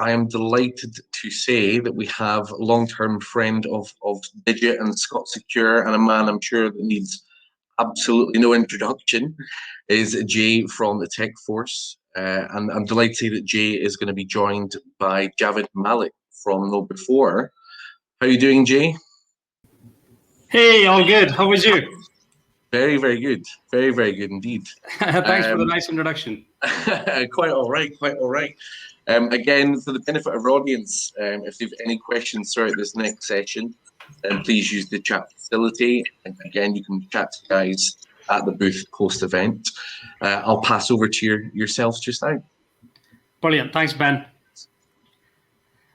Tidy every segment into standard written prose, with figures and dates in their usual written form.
I am delighted to say that we have a long-term friend of Digit and Scot Secure, and a man I'm sure that needs absolutely no introduction, is Jay from the TechForce. And I'm delighted to say that Jay is going to be joined by Javed Malik from Know Before. How are you doing, Jay? Hey, all good. How was you? Very, very good. Very, very good indeed. Thanks for the nice introduction. Quite all right, quite all right. Again, for the benefit of our audience, if they have any questions throughout this next session, then please use the chat facility. And again, you can chat to guys at the booth post-event. I'll pass over to yourselves just now. Brilliant. Thanks, Ben.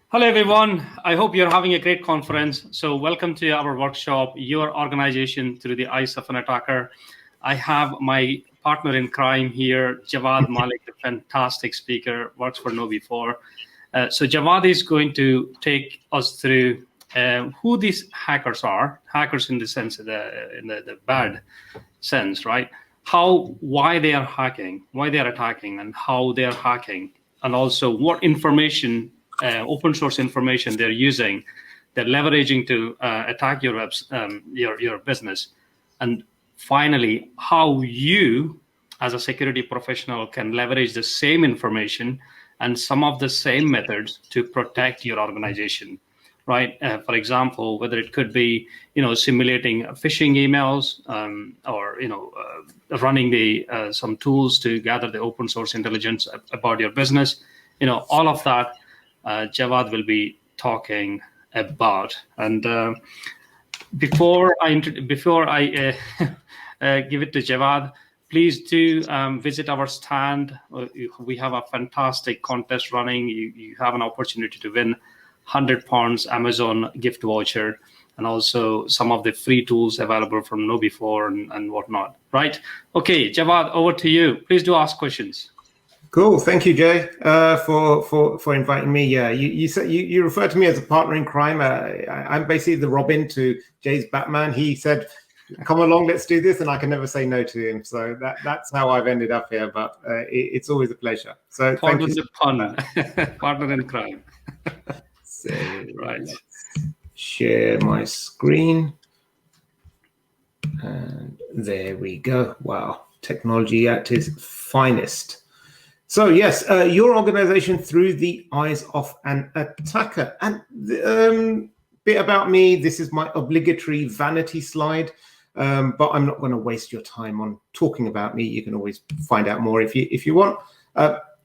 Hello, everyone. I hope you're having a great conference. So welcome to our workshop, Your Organization Through the Eyes of an Attacker. I have my partner in crime here, Javed Malik, a fantastic speaker, works for Know Before. So Javed is going to take us through who these hackers are, hackers in the sense of the bad sense, right? Why they are hacking, why they are attacking, and how they are hacking, and also what information, open source information they're using, they're leveraging to attack your business, and finally, how you, as a security professional, can leverage the same information and some of the same methods to protect your organization, right? For example, whether it could be, simulating phishing emails, or running some tools to gather the open source intelligence about your business, all of that, Javed will be talking about. And before I give it to Javed, please do visit our stand. We have a fantastic contest running. You have an opportunity to win £100 Amazon gift voucher, and also some of the free tools available from Know Before and whatnot. Right? Okay, Javed, over to you. Please do ask questions. Cool. Thank you, Jay, for inviting me. Yeah, you said you referred to me as a partner in crime. I'm basically the Robin to Jay's Batman. He said, "Come along, let's do this," and I can never say no to him. So that's how I've ended up here. But it's always a pleasure. So thank you. Partner in crime. So, right. Let's share my screen, and there we go. Wow, technology at its finest. So yes, your organization through the eyes of an attacker. And bit about me, this is my obligatory vanity slide, but I'm not going to waste your time on talking about me. You can always find out more if you want.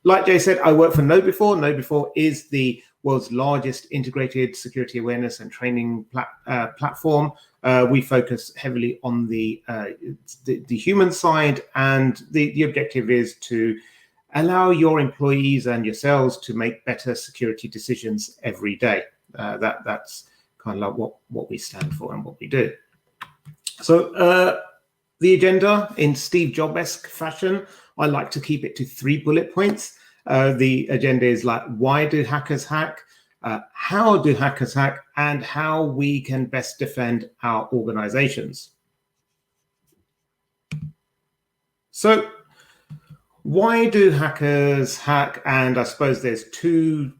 Like Jay said, I work for Know Before. Know Before is the world's largest integrated security awareness and training platform. We focus heavily on the human side, and the objective is to allow your employees and yourselves to make better security decisions every day. That's kind of like what we stand for and what we do. So the agenda, in Steve Jobs-esque fashion, I like to keep it to 3 bullet points. The agenda is like, why do hackers hack? How do hackers hack? And how we can best defend our organizations. So why do hackers hack? And I suppose there's 2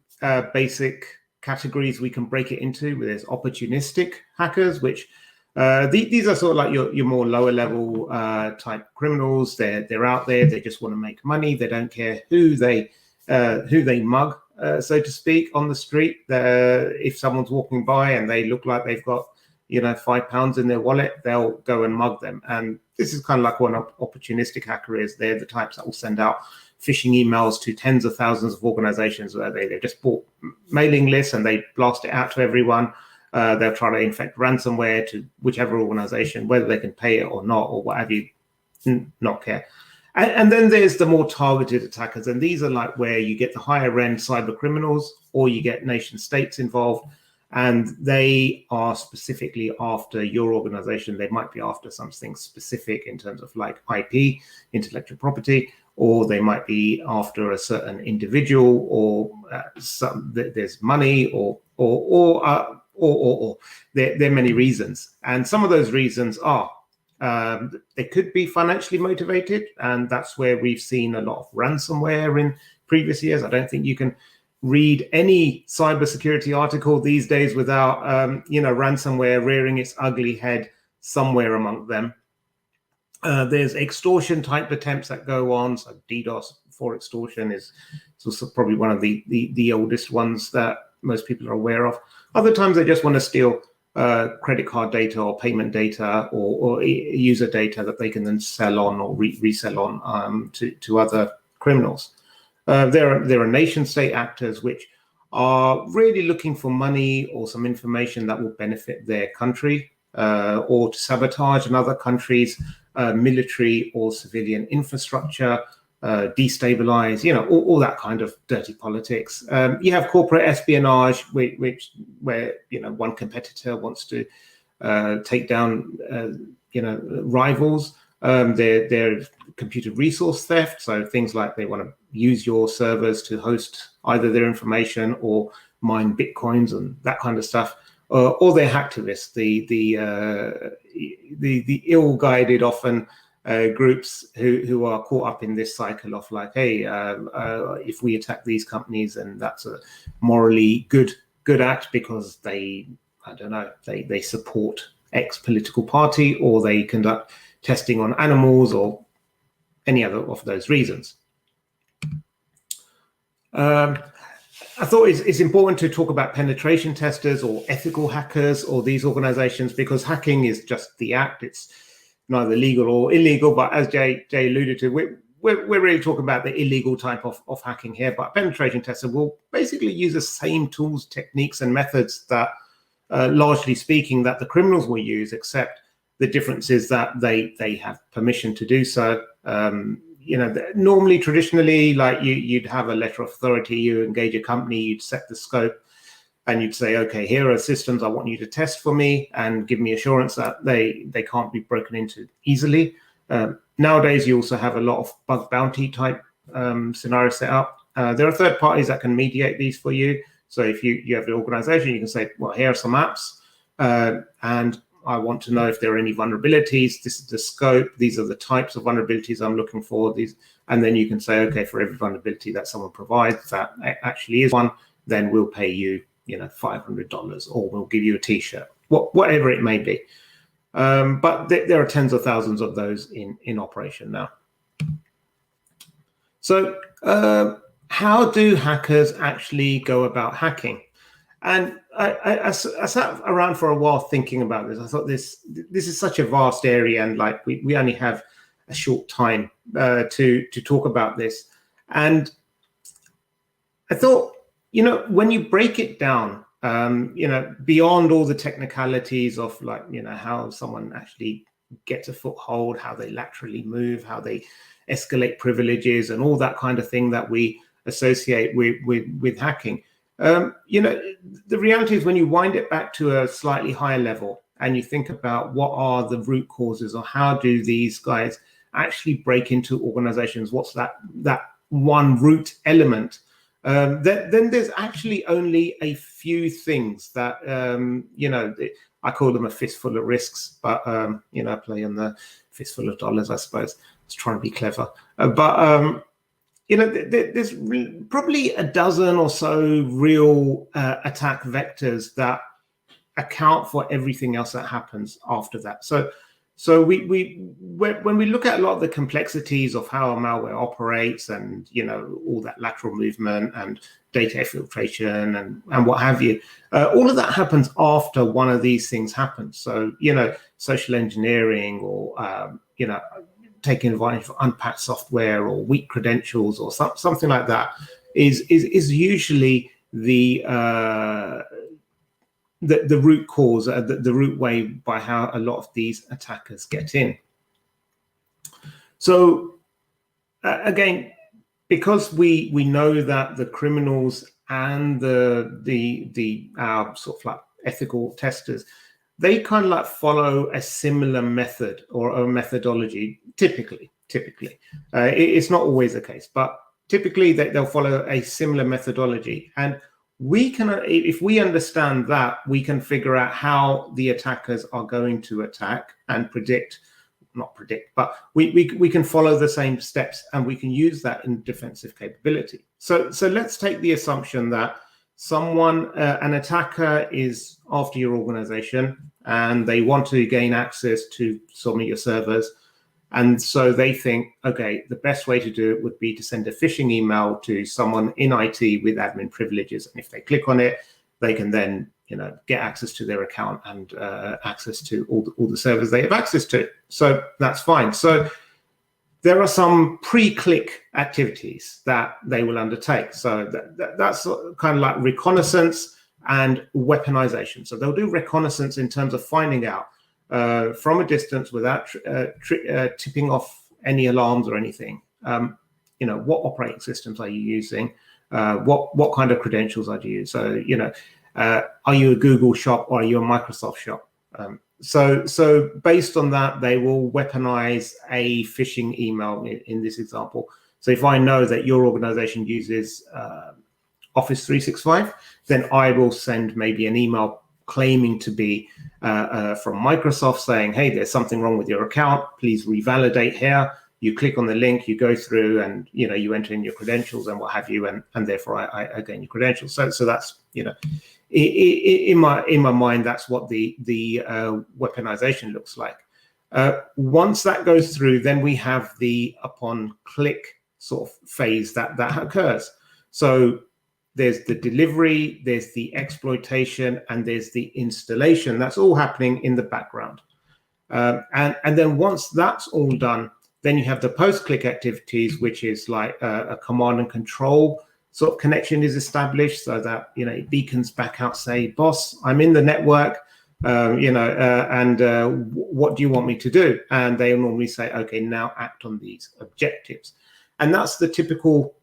basic categories we can break it into. There's opportunistic hackers, which these are sort of like your more lower level type criminals. They're out there. They just want to make money. They don't care who they mug, so to speak, on the street. If someone's walking by and they look like they've got £5 in their wallet, they'll go and mug them. And this is kind of like what an opportunistic hacker is. They're the types that will send out phishing emails to tens of thousands of organizations where they just bought mailing lists and they blast it out to everyone. They'll try to infect ransomware to whichever organization, whether they can pay it or not, or what have you, not care. And then there's the more targeted attackers. And these are like where you get the higher end cyber criminals, or you get nation states involved. And they are specifically after your organization. They might be after something specific in terms of like IP, intellectual property, or they might be after a certain individual, or there's money, or there are many reasons. And some of those reasons are they could be financially motivated, and that's where we've seen a lot of ransomware in previous years. I don't think you can read any cybersecurity article these days without, ransomware rearing its ugly head somewhere among them. There's extortion type attempts that go on. So DDoS for extortion is also probably one of the oldest ones that most people are aware of. Other times they just want to steal credit card data or payment data or user data that they can then sell on or resell on to other criminals. There are nation state actors which are really looking for money or some information that will benefit their country, or to sabotage another country's military or civilian infrastructure, destabilize, all that kind of dirty politics. You have corporate espionage, where one competitor wants to take down rivals. There's computer resource theft, so things like they want to use your servers to host either their information or mine bitcoins and that kind of stuff. Or they're hacktivists, the ill-guided often groups who are caught up in this cycle of like, hey, if we attack these companies, then that's a morally good act because they support X political party, or they conduct testing on animals, or any other of those reasons. I thought it's important to talk about penetration testers or ethical hackers or these organizations, because hacking is just the act. It's neither legal or illegal, but as Jay alluded to, we're really talking about the illegal type of hacking here. But penetration tester will basically use the same tools, techniques, and methods that, largely speaking, that the criminals will use, except the difference is that they have permission to do so. Normally, traditionally, like you'd have a letter of authority, you engage a company, you'd set the scope, and you'd say, okay, here are systems I want you to test for me and give me assurance that they can't be broken into easily. Nowadays, you also have a lot of bug bounty type scenarios set up. There are third parties that can mediate these for you. So if you have an organization, you can say, well, here are some apps, and I want to know if there are any vulnerabilities. This is the scope. These are the types of vulnerabilities I'm looking for. And then you can say, okay, for every vulnerability that someone provides that actually is one, then we'll pay you, $500, or we'll give you a T-shirt, whatever it may be. But there are tens of thousands of those in operation now. So how do hackers actually go about hacking? And I sat around for a while thinking about this. I thought this is such a vast area, and like we only have a short time to talk about this. And I thought, when you break it down, beyond all the technicalities of like, how someone actually gets a foothold, how they laterally move, how they escalate privileges, and all that kind of thing that we associate with hacking. The reality is, when you wind it back to a slightly higher level and you think about what are the root causes, or how do these guys actually break into organizations, what's that one root element, then there's actually only a few things that, I call them a fistful of risks, but, play on the fistful of dollars, I suppose. Let's try and be clever. There's probably a dozen or so real attack vectors that account for everything else that happens after that. So when we look at a lot of the complexities of how a malware operates, and all that lateral movement and data filtration and what have you, all of that happens after one of these things happens. So social engineering, or taking advantage of unpacked software or weak credentials or something like that is usually the root cause, the root way by how a lot of these attackers get in. So again, because we know that the criminals and our sort of like ethical testers, they kind of like follow a similar method or a methodology. Typically, it's not always the case, but typically they'll follow a similar methodology. And we can, if we understand that, we can figure out how the attackers are going to attack and predict not predict, but we can follow the same steps, and we can use that in defensive capability. So let's take the assumption that someone, an attacker, is after your organization and they want to gain access to some of your servers. And so they think, okay, the best way to do it would be to send a phishing email to someone in IT with admin privileges. And if they click on it, they can then, get access to their account and access to all the servers they have access to. So that's fine. So there are some pre-click activities that they will undertake. So that's kind of like reconnaissance and weaponization. So they'll do reconnaissance in terms of finding out from a distance without tipping off any alarms or anything. What operating systems are you using? What kind of credentials are you using? So, are you a Google shop or are you a Microsoft shop? So based on that, they will weaponize a phishing email in this example. So if I know that your organization uses Office 365, then I will send maybe an email claiming to be from Microsoft saying, hey, there's something wrong with your account. Please revalidate here. You click on the link, you go through, and you enter in your credentials and what have you, and therefore I gain your credentials. So that's in my mind, that's what the weaponization looks like. Once that goes through, then we have the upon click sort of phase that occurs. So there's the delivery, there's the exploitation, and there's the installation. That's all happening in the background. And then once that's all done, then you have the post-click activities, which is like a command and control sort of connection is established, so that it beacons back out, say, boss, I'm in the network, and what do you want me to do? And they normally say, okay, now act on these objectives. And that's the typical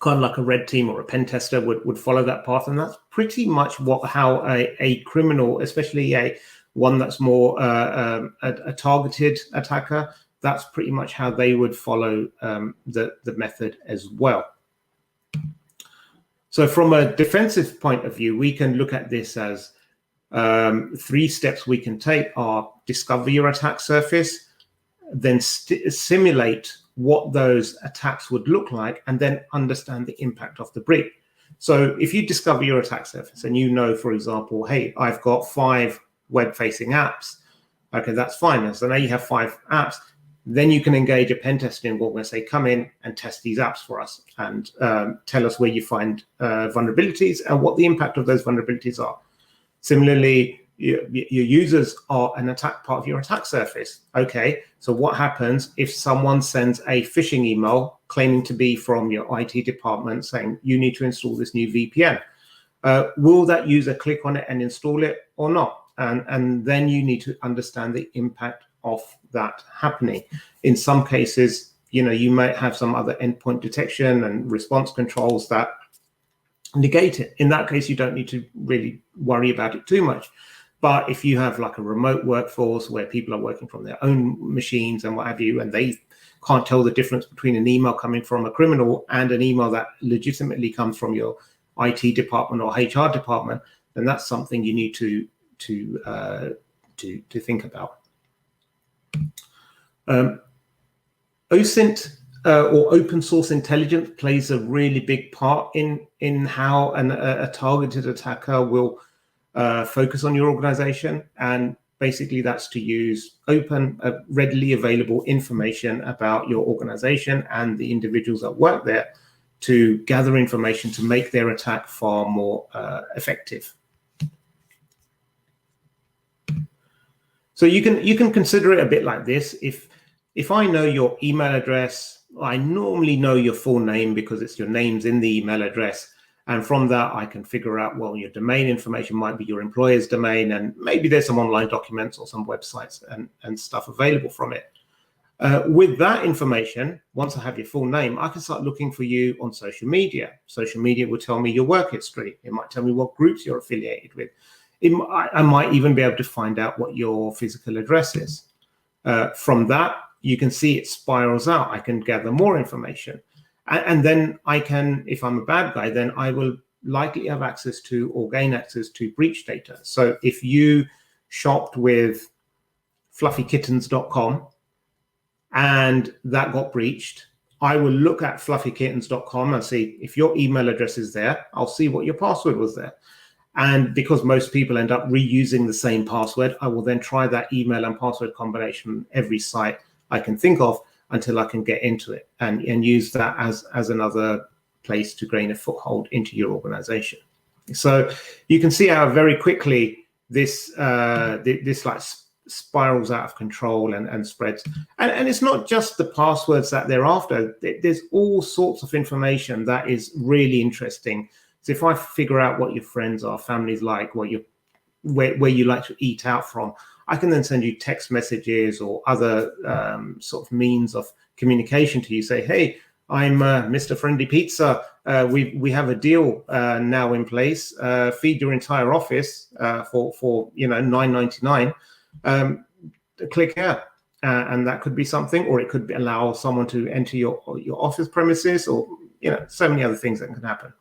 kind of like a red team or a pen tester would follow that path. And that's pretty much how a criminal, especially one that's more a targeted attacker, that's pretty much how they would follow the method as well. So from a defensive point of view, we can look at this as 3 steps we can take are discover your attack surface, then simulate what those attacks would look like, and then understand the impact of the breach. So if you discover your attack surface and for example, hey, I've got 5 web-facing apps, okay, that's fine. So now you have 5 apps. Then you can engage a pen testing org and say, come in and test these apps for us and tell us where you find vulnerabilities and what the impact of those vulnerabilities are. Similarly, your users are an attack part of your attack surface. Okay, so what happens if someone sends a phishing email claiming to be from your IT department saying you need to install this new VPN? Will that user click on it and install it or not? And then you need to understand the impact of that happening. In some cases, you might have some other endpoint detection and response controls that negate it. In that case, you don't need to really worry about it too much. But if you have like a remote workforce where people are working from their own machines and what have you, and they can't tell the difference between an email coming from a criminal and an email that legitimately comes from your IT department or HR department, then that's something you need to think about. OSINT or open source intelligence plays a really big part in how a targeted attacker will focus on your organization. And basically that's to use open, readily available information about your organization and the individuals that work there to gather information to make their attack far more effective. So you can consider it a bit like this. If I know your email address, I normally know your full name because it's your name's in the email address. And from that, I can figure out, well, your domain information might be your employer's domain, and maybe there's some online documents or some websites and stuff available from it. With that information, once I have your full name, I can start looking for you on social media. Social media will tell me your work history. It might tell me what groups you're affiliated with. I might even be able to find out what your physical address is. From that, you can see it spirals out. I can gather more information. And then I can, if I'm a bad guy, then I will likely have access to or gain access to breach data. So if you shopped with fluffykittens.com and that got breached, I will look at fluffykittens.com and see if your email address is there. I'll see what your password was there. And because most people end up reusing the same password, I will then try that email and password combination on every site I can think of until I can get into it and use that as another place to gain a foothold into your organization. So you can see how very quickly this like spirals out of control and spreads. And it's not just the passwords that they're after. There's all sorts of information that is really interesting. So if I figure out what your friends are, families like, where you like to eat out from, I can then send you text messages or other sort of means of communication to you. Say, hey, I'm Mr. Friendly Pizza. We have a deal now in place. Feed your entire office for $9.99. Click here, and that could be something, or it could allow someone to enter your office premises, or so many other things that can happen.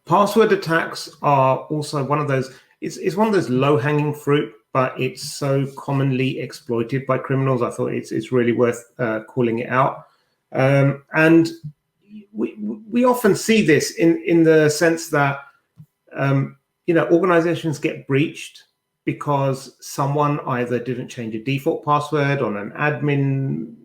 Password attacks are also one of those. It's one of those low-hanging fruit, but it's so commonly exploited by criminals. I thought it's really worth calling it out. And we often see this in the sense that organizations get breached because someone either didn't change a default password on an admin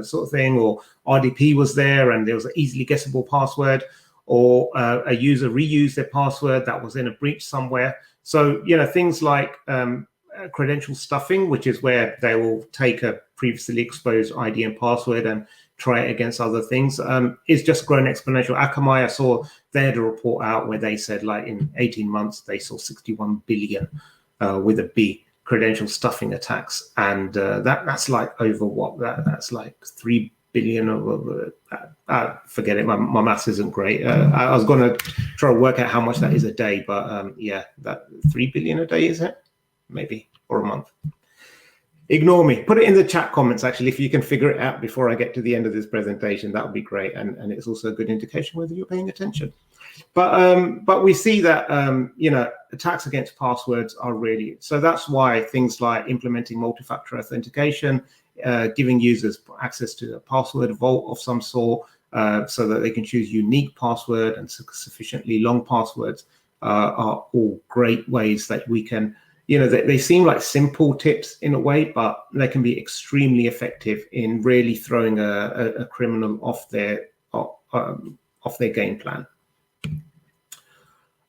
sort of thing, or RDP was there and there was an easily guessable password, or a user reused their password that was in a breach somewhere. So, things like credential stuffing, which is where they will take a previously exposed ID and password and try it against other things, is just grown exponential. Akamai, I saw they had a report out where they said, like, in 18 months, they saw 61 billion with a B credential stuffing attacks. And that's like over what? That's like 3 billion or forget it. My maths isn't great. I was going to try to work out how much that is a day, but that 3 billion a day, is it? Maybe, or a month. Ignore me. Put it in the chat comments, actually, if you can figure it out before I get to the end of this presentation. That would be great, and it's also a good indication whether you're paying attention. But we see that attacks against passwords are really, so that's why things like implementing multi-factor authentication, giving users access to a password vault of some sort, so that they can choose unique password and sufficiently long passwords, are all great ways that we can, they seem like simple tips in a way, but they can be extremely effective in really throwing a criminal off their game plan.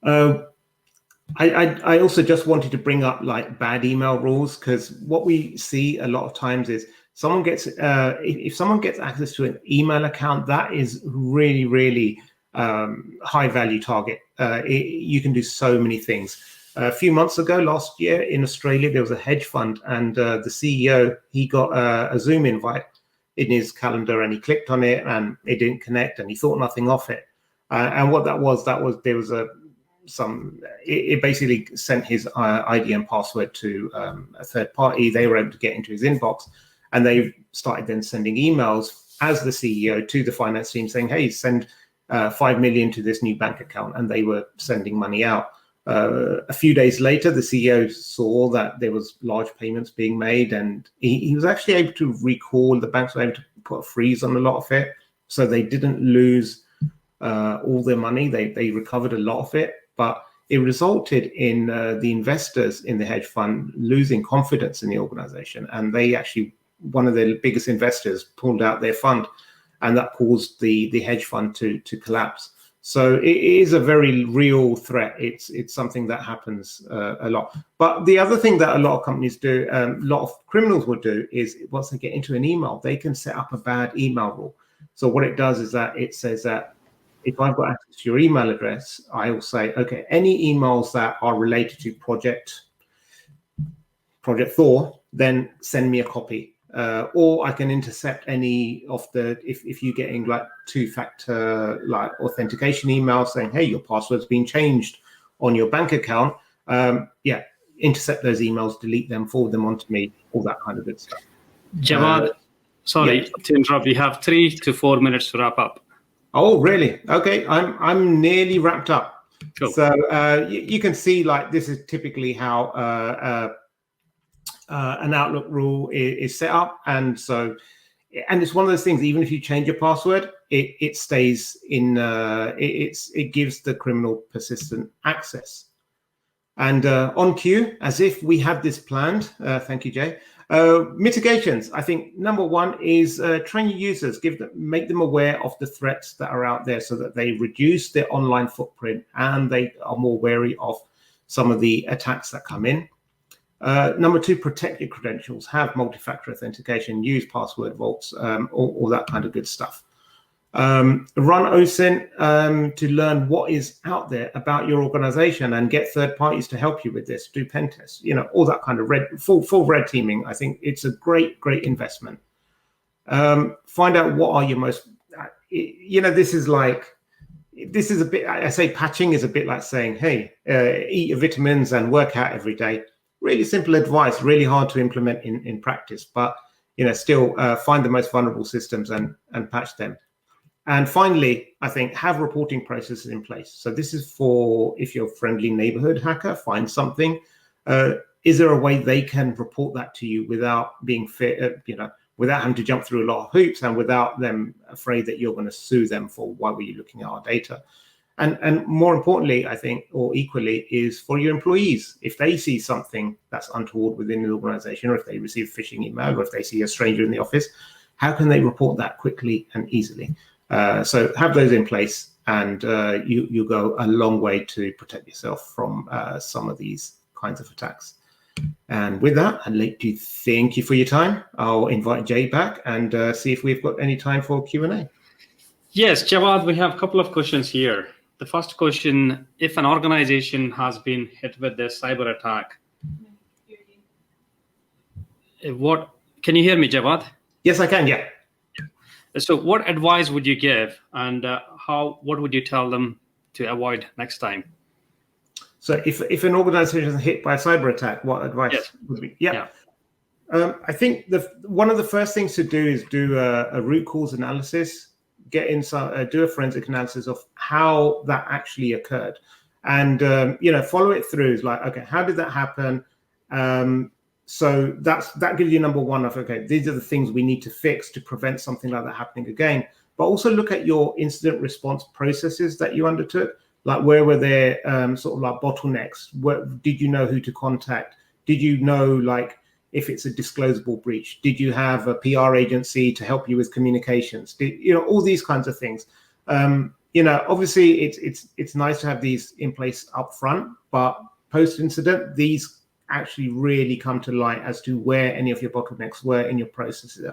I also just wanted to bring up like bad email rules, because what we see a lot of times is someone gets if someone gets access to an email account, that is really, really high value target. You can do so many things. A few months ago, last year in Australia, there was a hedge fund, and the CEO, he got a Zoom invite in his calendar, and he clicked on it, and it didn't connect, and he thought nothing of it. And what that was there was it basically sent his ID and password to a third party. They were able to get into his inbox, and they started then sending emails as the CEO to the finance team saying, hey, send 5 million to this new bank account. And they were sending money out. A few days later, the CEO saw that there was large payments being made, and he was actually able to recall, the banks were able to put a freeze on a lot of it. So they didn't lose all their money. They recovered a lot of it, but it resulted in the investors in the hedge fund losing confidence in the organization. And they actually, one of their biggest investors pulled out their fund, and that caused the hedge fund to collapse. So it is a very real threat. It's something that happens a lot. But the other thing that a lot of companies do, a lot of criminals will do, is once they get into an email, they can set up a bad email rule. So what it does is that it says that if I've got access to your email address, I will say, okay, any emails that are related to Project Thor, then send me a copy. Or I can intercept any of the, if you're getting like two-factor like authentication emails saying, hey, your password's been changed on your bank account. Intercept those emails, delete them, forward them onto me, all that kind of good stuff. Jawad, sorry to interrupt. We have 3 to 4 minutes to wrap up. Oh, really? Okay, I'm nearly wrapped up. Cool. So you can see, like, this is typically how an Outlook rule is set up, and it's one of those things. Even if you change your password, it stays in. It gives the criminal persistent access. And on cue, as if we have this planned. Thank you, Jay. Mitigations. I think number one is train your users, make them aware of the threats that are out there, so that they reduce their online footprint and they are more wary of some of the attacks that come in. Number two, protect your credentials, have multi-factor authentication, use password vaults, all that kind of good stuff. Run OSINT to learn what is out there about your organization and get third parties to help you with this. Do pen tests, all that kind of full red teaming. I think it's a great investment. Find out what are your most, this is a bit, I say patching is a bit like saying, hey, eat your vitamins and work out every day. Really simple advice, really hard to implement in practice, but still find the most vulnerable systems and patch them. And finally, I think have reporting processes in place. So this is for if you're a friendly neighborhood hacker, find something. Is there a way they can report that to you without being without having to jump through a lot of hoops and without them afraid that you're going to sue them for why were you looking at our data? And more importantly, I think, or equally, is for your employees. If they see something that's untoward within the organization, or if they receive a phishing email, or if they see a stranger in the office, how can they report that quickly and easily? So have those in place, and you go a long way to protect yourself from some of these kinds of attacks. And with that, I'd like to thank you for your time. I'll invite Jay back and see if we've got any time for Q&A. Yes, Jawad, we have a couple of questions here. The first question, if an organization has been hit with this cyber attack, can you hear me, Jawad? Yes, I can, yeah. So what advice would you give, and what would you tell them to avoid next time? So if an organization is hit by a cyber attack, what advice would be? Yeah. I think one of the first things to do is do a root cause analysis, get inside, do a forensic analysis of how that actually occurred, and follow it through. It's like, okay, how did that happen? So that gives you number one of, okay, these are the things we need to fix to prevent something like that happening again. But also look at your incident response processes that you undertook. Like, where were there sort of like bottlenecks? Did you know who to contact? Did you know, like, if it's a disclosable breach? Did you have a PR agency to help you with communications? All these kinds of things. Obviously it's nice to have these in place up front, but post-incident, these actually really come to light as to where any of your bottlenecks were in your processes.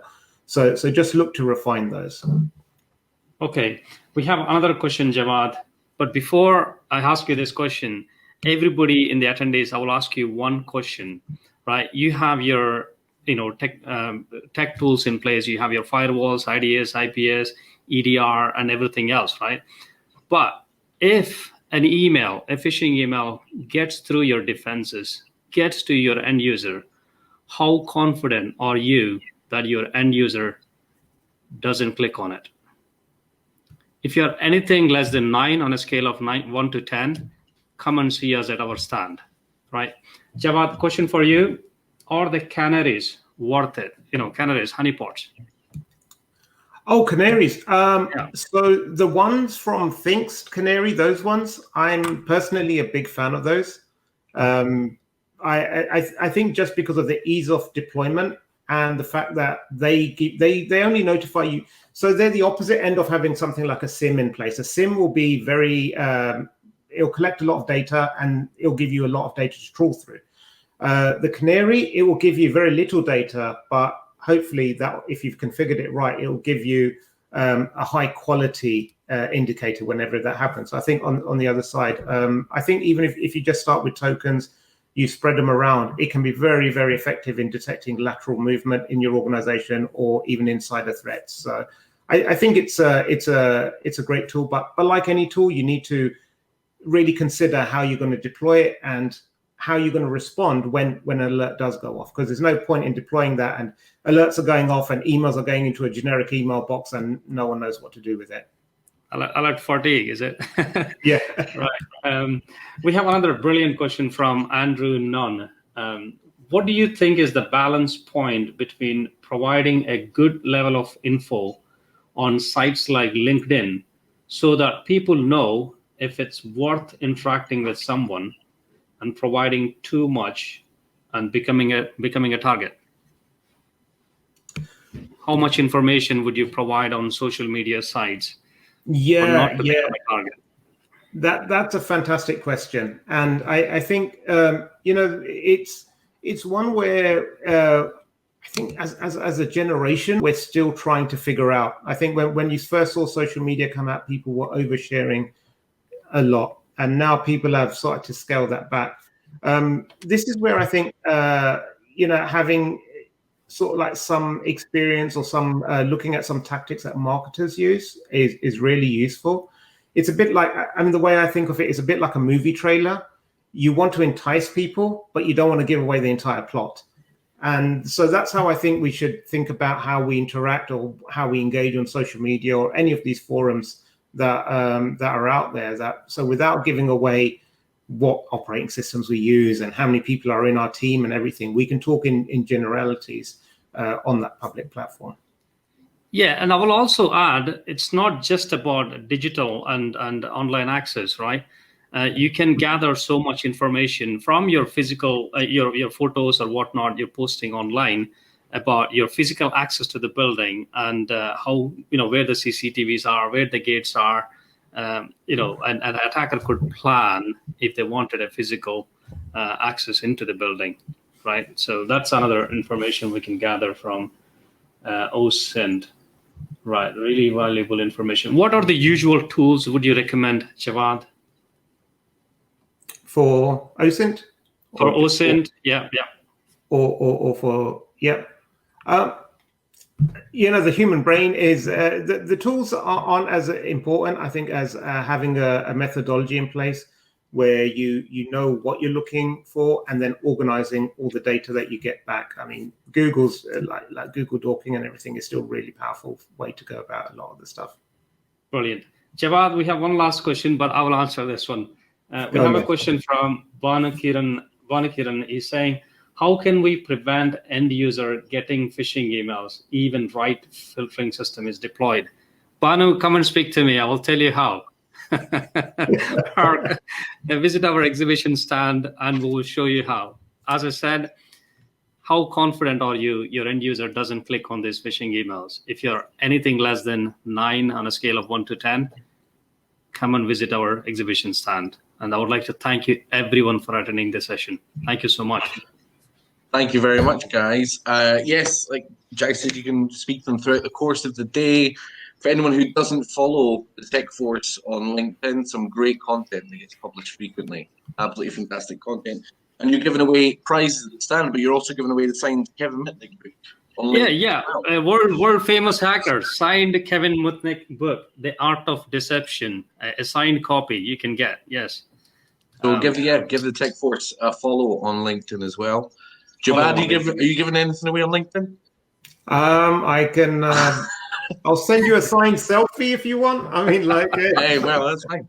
So just look to refine those. Okay, we have another question, Jawad. But before I ask you this question, everybody in the attendees, I will ask you one question, right? You have your tech tools in place. You have your firewalls, IDS, IPS, EDR, and everything else, right? But if an email, a phishing email, gets through your defenses, gets to your end user, how confident are you that your end user doesn't click on it? If you're anything less than 9 on a scale of 1 to 10, come and see us at our stand, right? Jawad, question for you: are the canaries worth it? Canaries, honeypots. Oh, canaries. So the ones from Think's Canary, those ones, I'm personally a big fan of those. I think just because of the ease of deployment and the fact that they only notify you. So they're the opposite end of having something like a SIM in place. A SIM will be very, it'll collect a lot of data and it'll give you a lot of data to trawl through. The Canary, it will give you very little data, but hopefully that if you've configured it right, it will give you a high quality indicator whenever that happens. I think on the other side, I think even if you just start with tokens, you spread them around, it can be very, very effective in detecting lateral movement in your organization or even insider threats. So I think it's a great tool, but like any tool, you need to really consider how you're going to deploy it and how you're going to respond when an alert does go off, because there's no point in deploying that and alerts are going off and emails are going into a generic email box and no one knows what to do with it. Alert fatigue, is it? Yeah. Right. We have another brilliant question from Andrew Nunn. what do you think is the balance point between providing a good level of info on sites like LinkedIn so that people know if it's worth interacting with someone, and providing too much and becoming a target? How much information would you provide on social media sites for not to become a target? That's a fantastic question, and I think it's one where I think as a generation we're still trying to figure out. I think when you first saw social media come out, people were oversharing a lot, and now people have started to scale that back. This is where I think having sort of like some experience or some looking at some tactics that marketers use is really useful. It's a bit like, I mean, the way I think of it is a bit like a movie trailer. You want to entice people, but you don't want to give away the entire plot. And so that's how I think we should think about how we interact or how we engage on social media or any of these forums that are out there. So without giving away what operating systems we use and how many people are in our team and everything, we can talk in generalities on that public platform. Yeah, and I will also add, it's not just about digital and online access, right? You can gather so much information from your physical, your photos or whatnot you're posting online about your physical access to the building and how, where the CCTVs are, where the gates are, and an attacker could plan if they wanted a physical access into the building, right? So that's another information we can gather from OSINT. Right, really valuable information. What are the usual tools would you recommend, Javad? For OSINT? For OSINT, yeah. Or for, yeah. The human brain is, the tools aren't as important, I think, as having a methodology in place where you know what you're looking for and then organizing all the data that you get back. I mean, Google's like Google Dorking and everything is still a really powerful way to go about a lot of the stuff. Brilliant. Javad, we have one last question, but I will answer this one. We have a question from Banakiran. Banakiran is saying, how can we prevent end user getting phishing emails even right filtering system is deployed? Banu, come and speak to me. I will tell you how. Visit our exhibition stand and we will show you how. As I said, how confident are you your end user doesn't click on these phishing emails? If you're anything less than 9 on a scale of 1 to 10, come and visit our exhibition stand. And I would like to thank you everyone for attending this session. Thank you so much. Thank you very much, guys. Yes, like Jack said, you can speak to them throughout the course of the day. For anyone who doesn't follow the TechForce on LinkedIn, some great content that gets published frequently. Absolutely fantastic content. And you're giving away prizes at the stand, but you're also giving away the signed Kevin Mitnick book. Yeah. World famous hacker signed Kevin Mitnick book, The Art of Deception, a signed copy you can get. Yes. So give the TechForce a follow on LinkedIn as well. Javad, are you giving anything away on LinkedIn? I can. I'll send you a signed selfie if you want. I mean, like. Hey, well, that's fine.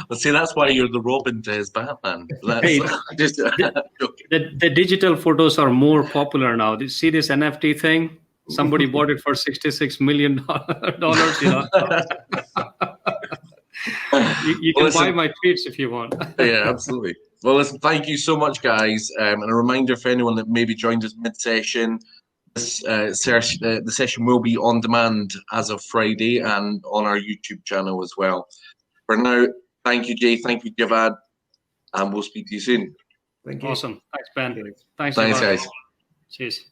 Well, see, that's why you're the Robin to his Batman. Hey, the digital photos are more popular now. You see this NFT thing? Somebody bought it for $66 million. You can buy my tweets if you want. Yeah, absolutely. Well, listen, thank you so much, guys. And a reminder for anyone that maybe joined us mid-session, the session will be on demand as of Friday and on our YouTube channel as well. For now, thank you, Jay. Thank you, Javad. And we'll speak to you soon. Thank you. Awesome. Thanks, Ben. Okay. Thanks, guys. Cheers.